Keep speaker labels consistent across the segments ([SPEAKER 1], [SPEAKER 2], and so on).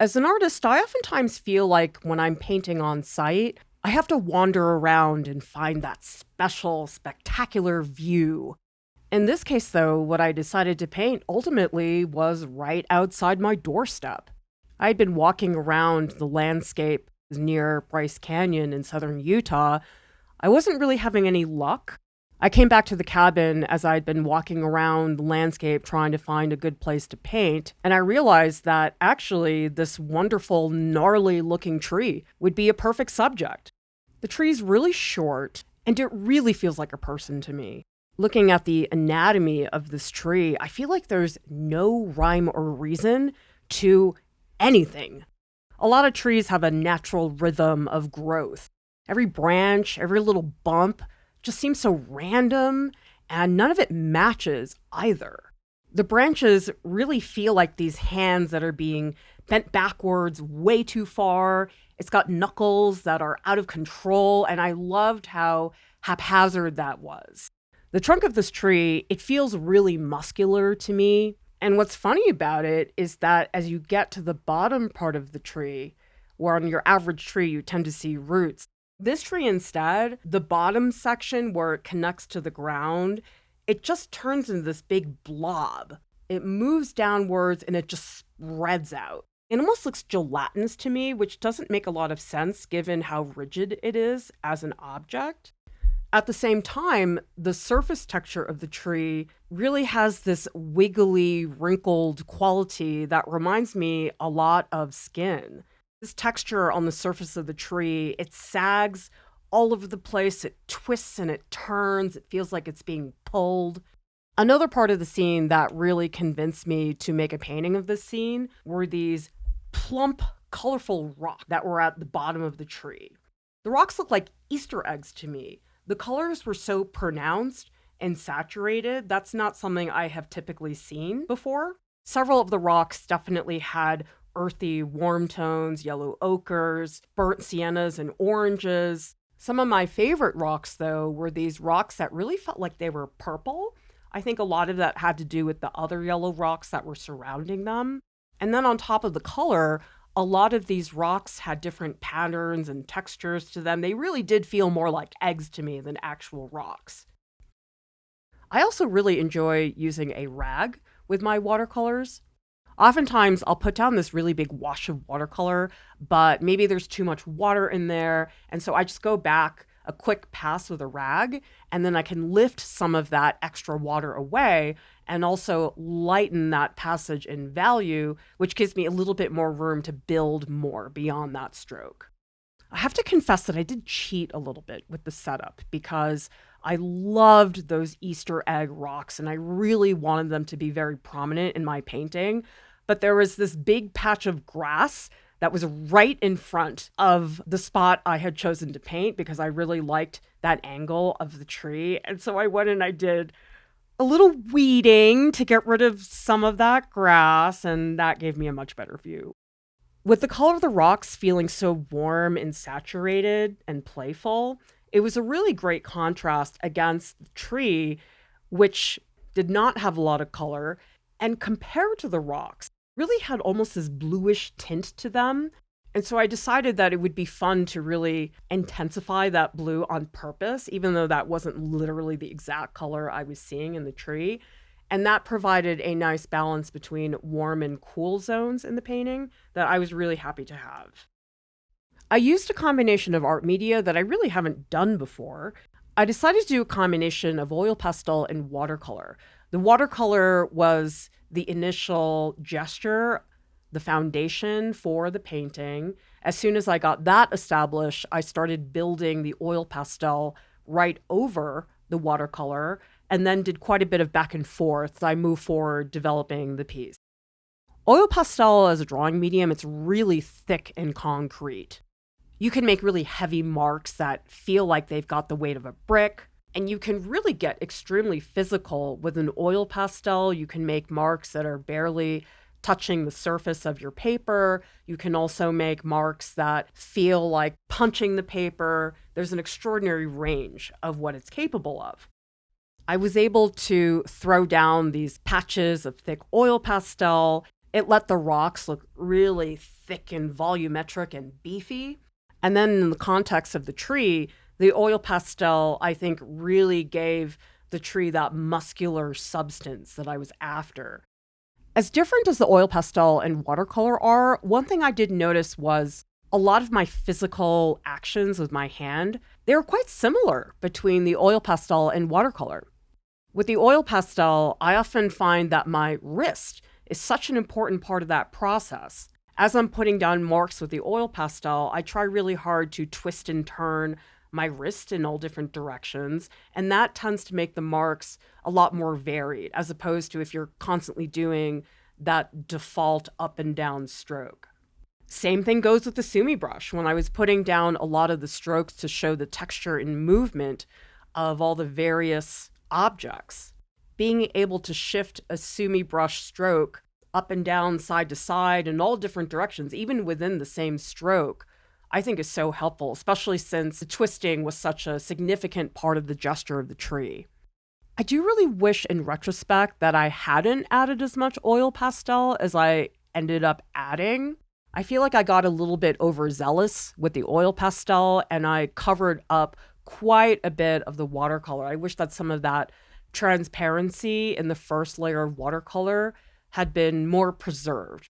[SPEAKER 1] As an artist, I oftentimes feel like when I'm painting on site, I have to wander around and find that special, spectacular view. In this case, though, what I decided to paint ultimately was right outside my doorstep. I'd been walking around the landscape near Bryce Canyon in southern Utah. I wasn't really having any luck. I came back to the cabin as I'd been walking around the landscape trying to find a good place to paint, and I realized that actually this wonderful, gnarly looking tree would be a perfect subject. The tree's really short, and it really feels like a person to me. Looking at the anatomy of this tree, I feel like there's no rhyme or reason to anything. A lot of trees have a natural rhythm of growth. Every branch, every little bump just seems so random, and none of it matches either. The branches really feel like these hands that are being bent backwards way too far. It's got knuckles that are out of control, and I loved how haphazard that was. The trunk of this tree, it feels really muscular to me. And what's funny about it is that as you get to the bottom part of the tree, where on your average tree you tend to see roots, this tree instead, the bottom section where it connects to the ground, it just turns into this big blob. It moves downwards and it just spreads out. It almost looks gelatinous to me, which doesn't make a lot of sense given how rigid it is as an object. At the same time, the surface texture of the tree really has this wiggly, wrinkled quality that reminds me a lot of skin. This texture on the surface of the tree, it sags all over the place, it twists and it turns, it feels like it's being pulled. Another part of the scene that really convinced me to make a painting of this scene were these plump, colorful rocks that were at the bottom of the tree. The rocks look like Easter eggs to me. The colors were so pronounced and saturated. That's not something I have typically seen before. Several of the rocks definitely had earthy, warm tones, yellow ochres, burnt siennas, and oranges. Some of my favorite rocks, though, were these rocks that really felt like they were purple. I think a lot of that had to do with the other yellow rocks that were surrounding them. And then on top of the color, a lot of these rocks had different patterns and textures to them. They really did feel more like eggs to me than actual rocks. I also really enjoy using a rag with my watercolors. Oftentimes, I'll put down this really big wash of watercolor, but maybe there's too much water in there, and so I just go back a quick pass with a rag, and then I can lift some of that extra water away and also lighten that passage in value, which gives me a little bit more room to build more beyond that stroke. I have to confess that I did cheat a little bit with the setup because I loved those Easter egg rocks and I really wanted them to be very prominent in my painting. But there was this big patch of grass that was right in front of the spot I had chosen to paint because I really liked that angle of the tree. And so I went and I did a little weeding to get rid of some of that grass, and that gave me a much better view. With the color of the rocks feeling so warm and saturated and playful, it was a really great contrast against the tree, which did not have a lot of color, and compared to the rocks, really had almost this bluish tint to them. And so I decided that it would be fun to really intensify that blue on purpose, even though that wasn't literally the exact color I was seeing in the tree. And that provided a nice balance between warm and cool zones in the painting that I was really happy to have. I used a combination of art media that I really haven't done before. I decided to do a combination of oil pastel and watercolor. The watercolor was the initial gesture, the foundation for the painting. As soon as I got that established, I started building the oil pastel right over the watercolor and then did quite a bit of back and forth. I moved forward developing the piece. Oil pastel as a drawing medium, it's really thick and concrete. You can make really heavy marks that feel like they've got the weight of a brick, and you can really get extremely physical with an oil pastel. You can make marks that are barely touching the surface of your paper. You can also make marks that feel like punching the paper. There's an extraordinary range of what it's capable of. I was able to throw down these patches of thick oil pastel. It let the rocks look really thick and volumetric and beefy. And then in the context of the tree, the oil pastel, I think, really gave the tree that muscular substance that I was after. As different as the oil pastel and watercolor are, one thing I did notice was a lot of my physical actions with my hand, they were quite similar between the oil pastel and watercolor. With the oil pastel, I often find that my wrist is such an important part of that process. As I'm putting down marks with the oil pastel, I try really hard to twist and turn my wrist in all different directions, and that tends to make the marks a lot more varied, as opposed to if you're constantly doing that default up and down stroke. Same thing goes with the sumi brush. When I was putting down a lot of the strokes to show the texture and movement of all the various objects, being able to shift a sumi brush stroke up and down, side to side, in all different directions, even within the same stroke, I think is so helpful, especially since the twisting was such a significant part of the gesture of the tree. I do really wish in retrospect that I hadn't added as much oil pastel as I ended up adding. I feel like I got a little bit overzealous with the oil pastel and I covered up quite a bit of the watercolor. I wish that some of that transparency in the first layer of watercolor had been more preserved.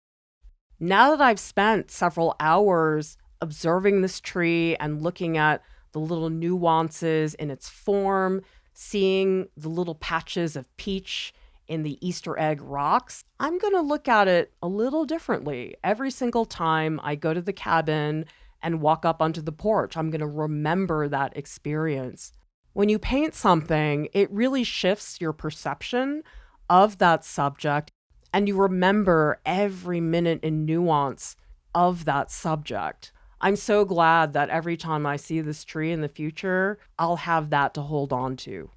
[SPEAKER 1] Now that I've spent several hours observing this tree and looking at the little nuances in its form, seeing the little patches of peach in the Easter egg rocks, I'm going to look at it a little differently. Every single time I go to the cabin and walk up onto the porch, I'm going to remember that experience. When you paint something, it really shifts your perception of that subject, and you remember every minute and nuance of that subject. I'm so glad that every time I see this tree in the future, I'll have that to hold on to.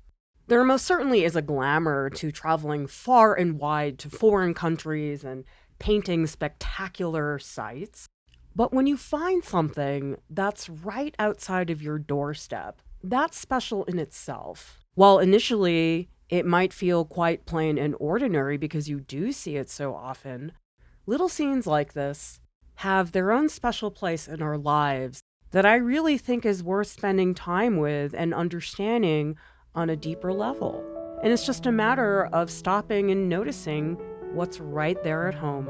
[SPEAKER 1] There most certainly is a glamour to traveling far and wide to foreign countries and painting spectacular sights. But when you find something that's right outside of your doorstep, that's special in itself. While initially it might feel quite plain and ordinary because you do see it so often, little scenes like this have their own special place in our lives that I really think is worth spending time with and understanding on a deeper level. And it's just a matter of stopping and noticing what's right there at home.